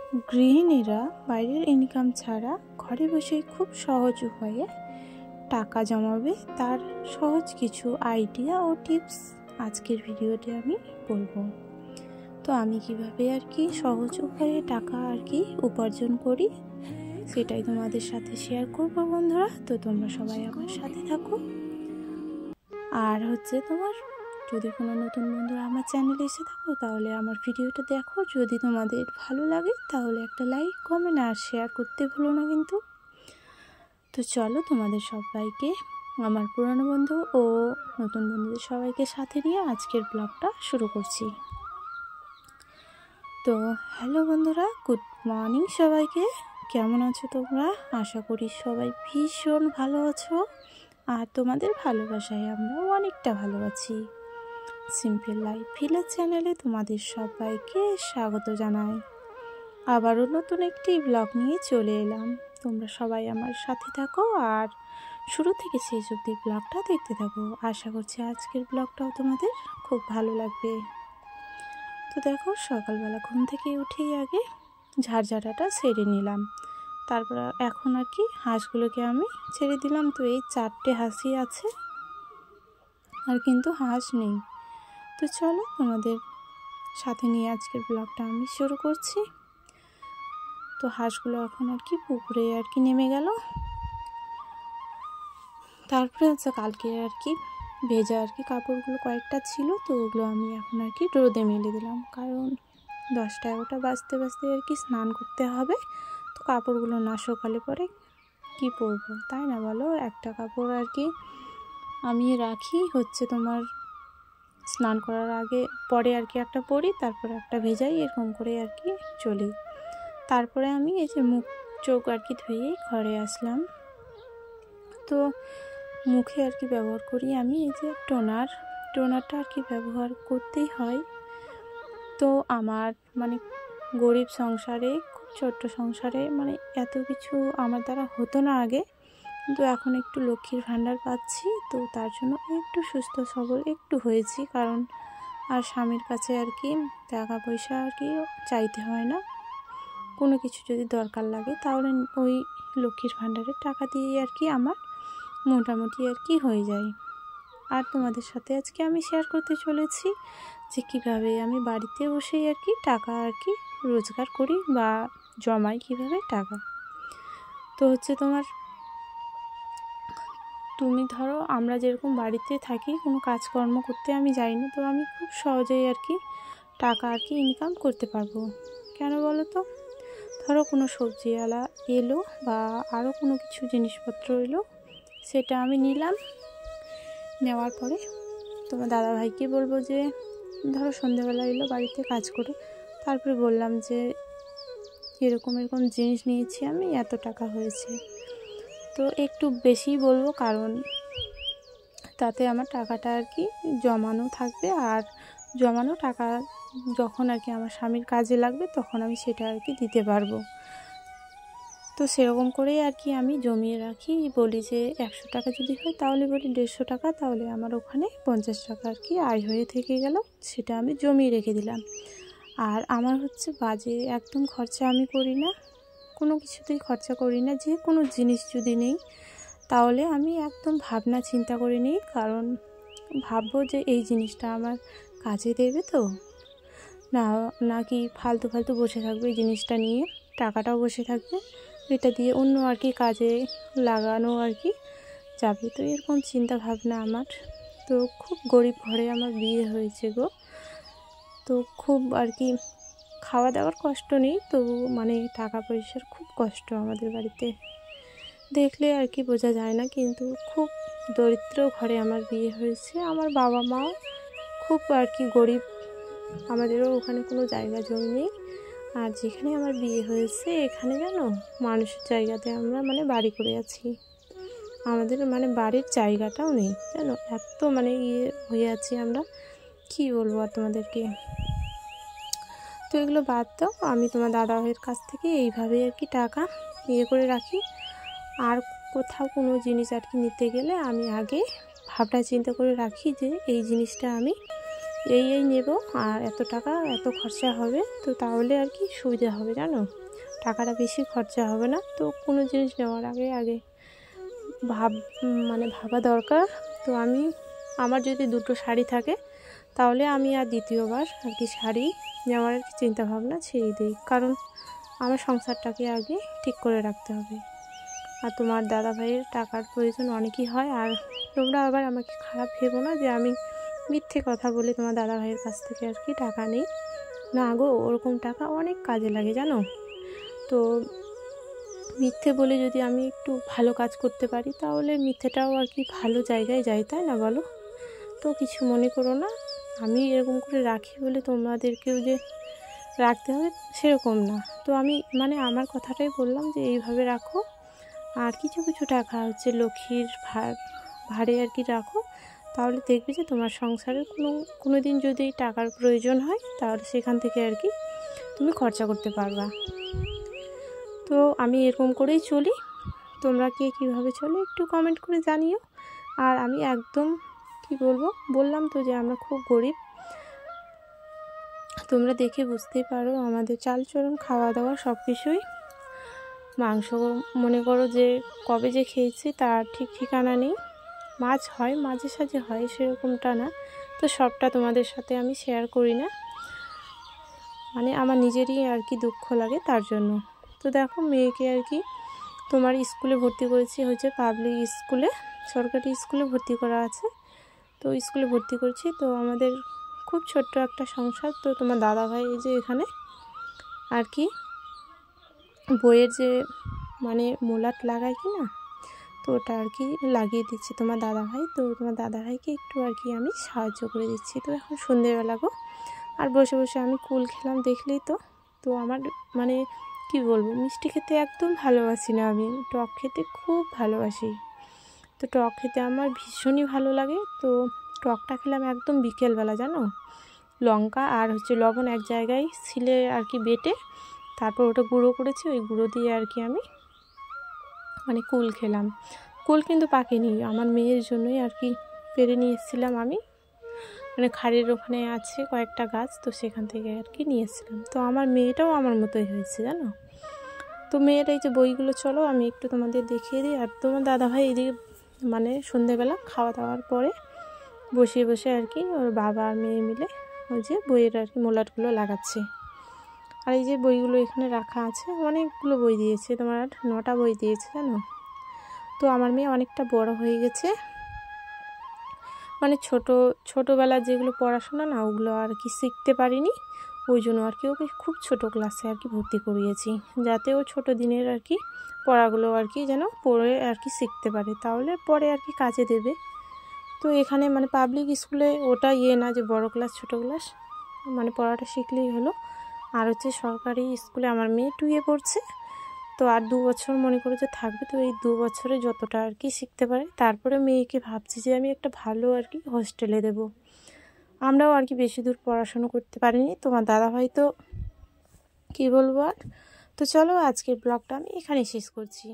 গৃহিণীরা বাইরের ইনকাম ছাড়া ঘরে বসে খুব সহজ উপায়ে টাকা জমাবে তার সহজ কিছু আইডিয়া ও টিপস আজকের ভিডিওতে আমি বলবো। তো আমি কিভাবে সহজ উপায়ে টাকা উপার্জন করি সেটাই তোমাদের সাথে শেয়ার করব বন্ধুরা। তো তোমরা সবাই আমার সাথে থাকো। আর তোমার যদি কোনো নতুন বন্ধুরা আমার চ্যানেলে এসে থাকো তাহলে আমার ভিডিওটা দেখো, যদি তোমাদের ভালো লাগে তাহলে একটা লাইক, কমেন্ট আর শেয়ার করতে ভুলো না কিন্তু। তো চলো তোমাদের সবাইকে, আমার পুরানো বন্ধু ও নতুন বন্ধুদের সবাইকে সাথে নিয়ে আজকের ব্লগটা শুরু করছি। তো হ্যালো বন্ধুরা, গুড মর্নিং সবাইকে। কেমন আছো তোমরা? আশা করি সবাই ভীষণ ভালো আছো, আর তোমাদের ভালোবাসায় আমরাও অনেকটা ভালো আছি। সিম্পল লাইফ ভিলেজ চ্যানেলে তোমাদের সবাইকে স্বাগত জানাই। আবারও নতুন একটি ব্লগ নিয়ে চলে এলাম। তোমরা সবাই আমার সাথে থাকো আর শুরু থেকে শেষ অবধি ব্লগটা দেখতে থাকো। আশা করছি আজকের ব্লগটাও তোমাদের খুব ভালো লাগবে। তো দেখো, সকালবেলা ঘুম থেকে উঠেই আগে ঝাড়ঝাড়াটা সেরে নিলাম। তারপর এখন হাঁসগুলোকে আমি ছেড়ে দিলাম। তো এই 4টে হাঁসই আছে, আর কিন্তু হাঁস নেই। তো চলো তোমাদের সাথে নিয়ে আজকের ব্লগটা আমি শুরু করছি। তো হাঁসগুলো এখন পুকুরে নেমে গেল। তারপরে কালকে ভেজা কাপড়গুলো কয়েকটা ছিল, তো ওগুলো আমি এখন রোদে মেলে দিলাম, কারণ 10টা-11টা বাজতে স্নান করতে হবে। তো কাপড়গুলো না শুকালে পরে কি পরবো, তাই না বলো? একটা কাপড় আমি রাখি তোমার স্নান করার আগে, পরে একটা পরি, তারপরে একটা ভেজাই, এরকম করে চলি। তারপরে আমি এই যে মুখ চোখ ধুয়েই ঘরে আসলাম। তো মুখে ব্যবহার করি আমি এই যে টোনারটা ব্যবহার করতেই হয়। তো আমার গরিব সংসারে, খুব ছোট্ট সংসারে এত কিছু আমার দ্বারা হতো না আগে, কিন্তু এখন একটু লক্ষ্মীর ভাণ্ডার পাচ্ছি, তো তার জন্য একটু সুস্থ সবল হয়েছি। কারণ আর স্বামীর কাছে টাকা পয়সা চাইতে হয় না। কোনো কিছু যদি দরকার লাগে তাহলে ওই লক্ষ্মীর ভাণ্ডারের টাকা দিয়ে আমার মোটামুটি হয়ে যায়। আর তোমাদের সাথে আজকে আমি শেয়ার করতে চলেছি যে কীভাবে আমি বাড়িতে বসেই টাকা রোজগার করি বা জমাই কীভাবে টাকা। তো তুমি ধরো, আমরা যেরকম বাড়িতে থাকি, কোনো কাজকর্ম করতে আমি যাই না, তো আমি খুব সহজেই টাকা ইনকাম করতে পারবো। কেন বলো তো? ধরো কোনো সবজিওয়ালা এলো বা আরও কোনো কিছু জিনিসপত্র এলো, সেটা আমি নিলাম। নেওয়ার পরে তোমার দাদাভাইকে বলবো যে ধরো সন্ধ্যেবেলা এলো বাড়িতে কাজ করে, তারপরে বললাম যে এরকম জিনিস নিয়েছি আমি, এত টাকা হয়েছে। তো একটু বেশি বলবো, কারণ তাতে আমার টাকাটা জমানো থাকবে, আর জমানো টাকা যখন আমার স্বামীর কাজে লাগবে তখন আমি সেটা দিতে পারবো। তো সেরকম করেই আমি জমিয়ে রাখি। বলি যে 100 টাকা যদি হয় তাহলে বলি 150 টাকা, তাহলে আমার ওখানে 50 টাকা আয় হয়ে থেকে গেল, সেটা আমি জমিয়ে রেখে দিলাম। আর আমার বাজে একদম খরচা আমি করি না, কোনো কিছুতেই খরচা করি না। যে কোনো জিনিস যদি নেই তাহলে আমি একদম ভাবনা চিন্তা করে নিই, কারণ ভাববো যে এই জিনিসটা আমার কাজে দেবে, তো নাকি ফালতু বসে থাকবে এই জিনিসটা নিয়ে, টাকাটাও বসে থাকবে, এটা দিয়ে অন্য কাজে লাগানো যাবে। তো এরকম চিন্তা ভাবনা আমার। তো খুব গরিব ঘরে আমার বিয়ে হয়েছে গো। তো খুব খাওয়া দাওয়ার কষ্ট নেই, তো টাকা পয়সার খুব কষ্ট আমাদের বাড়িতে। দেখলে বোঝা যায় না, কিন্তু খুব দরিদ্র ঘরে আমার বিয়ে হয়েছে। আমার বাবা মাও খুব গরিব, আমাদেরও ওখানে কোনো জায়গা জমি নেই। আর যেখানে আমার বিয়ে হয়েছে এখানে জানো, মানুষের জায়গাতে আমরা বাড়ি করে আছি, আমাদের বাড়ির জায়গাটাও নেই জানো, এত হয়ে আছি আমরা, কি বলবো আর তোমাদেরকে। তো এগুলো বাদ দাও, আমি তোমার দাদা ভাইয়ের কাছ থেকে এইভাবেই টাকা করে রাখি। আর কোথাও কোনো জিনিস নিতে গেলে আমি আগে ভাবনা চিন্তা করে রাখি যে এই জিনিসটা আমি এই নেব আর এত টাকা এত খরচা হবে, তো তাহলে আর কি সুবিধা হবে জানো, টাকাটা বেশি খরচা হবে না। তো কোনো জিনিস নেওয়ার আগে আগে ভাবা দরকার। তো আমার যদি দুটো শাড়ি থাকে তাহলে আমি আর দ্বিতীয়বার আর কি শাড়ি নেওয়ার আর কি চিন্তাভাবনা ছেড়ে দিই, কারণ আমার সংসারটাকে আগে ঠিক করে রাখতে হবে। আর তোমার দাদাভাইয়ের টাকার প্রয়োজন অনেকই হয়, আর তোমরা আবার আমাকে খারাপ ভেবো না যে আমি মিথ্যে কথা বলে তোমার দাদাভাইয়ের কাছ থেকে আর কি টাকা নেই। না গো, ওরকম টাকা অনেক কাজে লাগে জানো। তো মিথ্যে বলে যদি আমি একটু ভালো কাজ করতে পারি তাহলে মিথ্যেটাও আর কি ভালো জায়গায় যায়, তাই না বলো? তো কিছু মনে করো না, আমি এরকম করে রাখি বলে তোমাদেরকেও যে রাখতে হবে সেরকম না। তো আমি আমার কথাটাই বললাম যে এইভাবে রাখো, আর কিছু কিছু টাকা হচ্ছে লক্ষ্মীর ভাড়ে আর কি রাখো, তাহলে দেখবে যে তোমার সংসারের কোনো দিন যদি টাকার প্রয়োজন হয় তাহলে সেখান থেকে আর কি তুমি খরচা করতে পারবা। তো আমি এরকম করেই চলি, তোমরা কে কীভাবে চলো একটু কমেন্ট করে জানিও। আর আমি একদম কি বললাম তো যে আমরা খুব গরিব, তোমরা দেখে বুঝতেই পারো আমাদের চালচলন খাওয়া দাওয়া সব কিছুই। মাংস মনে করো যে কবে যে খেয়েছি তার ঠিক ঠিকানা নেই, মাছ হয় মাঝে সাঝে হয়, সেরকমটা না। তো সবটা তোমাদের সাথে আমি শেয়ার করি না, আমার নিজেরই আর কি দুঃখ লাগে তার জন্য। তো দেখো মেয়েকে আর কি তোমার স্কুলে ভর্তি করেছি, হচ্ছে পাবলিক স্কুলে, সরকারি স্কুলে ভর্তি করা আছে। তো স্কুলে ভর্তি করছি। তো আমাদের খুব ছোট্ট একটা সংসার। তো তোমার দাদাভাই এই যে এখানে আর কি বইয়ের যে মোলাট লাগায় কি না, তো ওটা আর কি লাগিয়ে দিচ্ছি তোমার দাদাভাই। তো তোমার দাদাভাইকে একটু আর কি আমি সাহায্য করে দিচ্ছি। তো এখন সন্ধ্যেবেলা গো, আর বসে বসে আমি কুল খেলাম, দেখলেই তো। তো আমার কি বলবো, মিষ্টি খেতে একদম ভালোবাসি না, আমি টক খেতে খুব ভালোবাসি। তো টক খেতে আমার ভীষণই ভালো লাগে। তো টকটা খেলাম একদম বিকেলবেলা জানো, লঙ্কা আর হচ্ছে লবণ এক জায়গায় ছিলে আর কি বেটে, তারপর ওটা গুঁড়ো করেছি, ওই গুঁড়ো দিয়ে আর কি আমি কুল খেলাম। কুল কিন্তু পাকেনি, আমার মেয়ের জন্যই আর কি পেরে নিয়ে এসেছিলাম আমি, খাড়ির ওখানে আছে কয়েকটা গাছ, তো সেখান থেকে আর কি নিয়ে এসেছিলাম। তো আমার মেয়েটাও আমার মতোই হয়েছে জানো। তো মেয়ের এই যে বইগুলো, চলো আমি একটু তোমাদের দেখিয়ে দিই। আর তোমার দাদাভাই এদিকে সন্ধ্যেবেলা খাওয়া দাওয়ার পরে বসে বসে আর কি ওর বাবা আর মেয়ে মিলে ওই যে বইয়ের আর কি মোলাটগুলো লাগাচ্ছে। আর এই যে বইগুলো এখানে রাখা আছে, অনেকগুলো বই দিয়েছে, তোমার 9টা বই দিয়েছে জানো। তো আমার মেয়ে অনেকটা বড় হয়ে গেছে, ছোটোবেলার যেগুলো পড়াশোনা না ওগুলো আর কি শিখতে পারিনি, ওই জন্য আর কি ওকে খুব ছোট ক্লাসে আর কি ভর্তি করিয়েছি, যাতে ও ছোটো দিনের আর কি পড়াগুলো আর কি যেন পড়ে আর কি শিখতে পারে, তাহলে পরে আর কি কাজে দেবে। তো এখানে পাবলিক স্কুলে ওটা না যে বড় ক্লাস ছোট ক্লাস, পড়াটা শিখলেই হলো। আর হচ্ছে সরকারি স্কুলে আমার মেয়ে 2-এ পড়ছে। তো আর 2 বছর মনে করে যে থাকবে, তো এই 2 বছরে যতটা আর কি শিখতে পারে, তারপরে মেয়েকে ভাবছি যে আমি একটা ভালো আর কি হোস্টেলে দেব। আমরাও আর কি বেশি দূর পড়াশুনো করতে পারিনি, তোমার দাদাভাই তো কী বলবো আর। তো চলো আজকের ব্লগটা আমি এখানেই শেষ করছি।